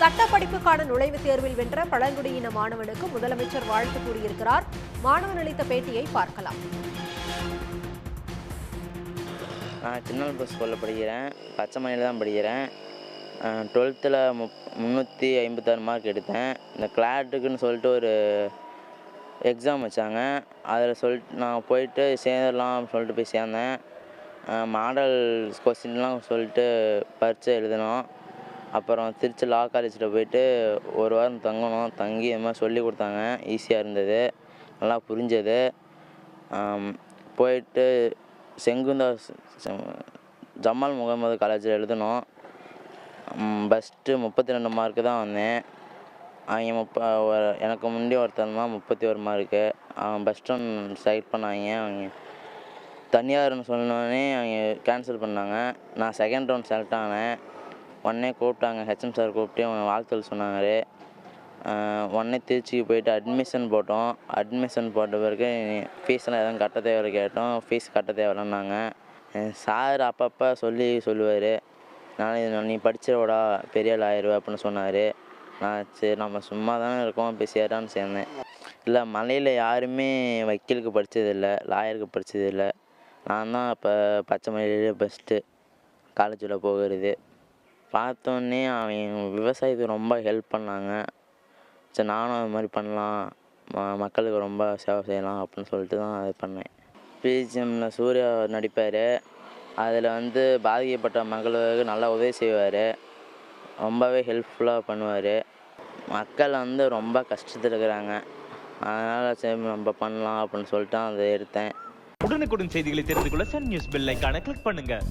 சட்ட படிப்புக்கான நுழைவுத் தேர்வில் வென்ற பழங்குடியின மாணவனுக்கு முதலமைச்சர் வாழ்த்து கூறியிருக்கிறார். மாணவன் அளித்த பேட்டியை பார்க்கலாம். நான் சின்னல்பு ஸ்கூலில் படிக்கிறேன். பச்சைமலையில் தான் படிக்கிறேன். 12ல் 356 மார்க் எடுத்தேன். இந்த கிளாட்டுக்குன்னு சொல்லிட்டு ஒரு எக்ஸாம் வச்சாங்க. அதில் நான் போயிட்டு சேர்ந்துடலாம் சொல்லிட்டு போய் சேர்ந்தேன். மாடல் கொஸ்டின்லாம் சொல்லிட்டு பரீட்சை எழுதினோம். அப்புறம் திருச்சி லா காலேஜில் போயிட்டு ஒரு வாரம் தங்கணும். தங்கி இது மாதிரி சொல்லி கொடுத்தாங்க. ஈஸியாக இருந்தது, நல்லா புரிஞ்சது. போயிட்டு செங்குந்தா ஜமால் முகமது காலேஜில் எழுதினோம். ஃபஸ்ட்டு 32 மார்க்கு தான் வந்தேன். அவங்க எனக்கு முன்னாடி ஒருத்தன் தான் 31 மார்க்கு. அவன் ஃபஸ்ட் ஒன் செலக்ட் பண்ணாங்க. அவங்க தனியார்னு சொன்னோடனே அவங்க கேன்சல் பண்ணாங்க. நான் செகண்ட் ரவுண்ட் செலக்ட் ஆனேன். உடனே கூப்பிட்டாங்க, ஹெச்எம் சார் கூப்பிட்டு அவங்க வாழ்த்துக்கள் சொன்னாங்க. உடனே திருச்சிக்கு போயிட்டு அட்மிஷன் போட்டோம். அட்மிஷன் போட்ட பிறகு ஃபீஸ்லாம் எதுவும் கட்ட தேவையில்லை கேட்டோம். ஃபீஸ் கட்ட தேவையில்லைன்னாங்க. சார் அப்பப்போ சொல்லுவார், நீ படிச்சிடா பெரிய ஆள் ஆயிடுவ அப்படின்னு சொன்னார். நான் சரி நம்ம சும்மா தானே இருக்கோம் போய் சேரான்னு சேர்ந்தேன். இல்லை, மலையில் யாருமே வக்கீலுக்கு படித்ததில்லை, லாயருக்கு படித்ததில்லை. நான் தான் இப்போ பச்சைமலையிலே ஃபஸ்ட்டு காலேஜில் போகிறது. பார்த்தோன்னே அவங்க விவசாயத்துக்கு ரொம்ப ஹெல்ப் பண்ணாங்க. சரி நானும் அது மாதிரி பண்ணலாம், மக்களுக்கு ரொம்ப சேவை செய்யலாம் அப்படின்னு சொல்லிட்டு தான் அது பண்ணேன். பிஜிஎம்மில் சூர்யா நடிப்பார். அதில் பாதிக்கப்பட்ட மக்களுக்கு நல்லா உதவி செய்வார். ரொம்பவே ஹெல்ப்ஃபுல்லாக பண்ணுவார். மக்கள் ரொம்ப கஷ்டத்தில் இருக்கிறாங்க. அதனால் சரி நம்ம பண்ணலாம் அப்படின்னு சொல்லிட்டு அதை எடுத்தேன். உடனுக்குடன் செய்திகளை தெரிந்து கொள்ள சன் நியூஸ் பெல் ஐகானை கிளிக் பண்ணுங்கள்.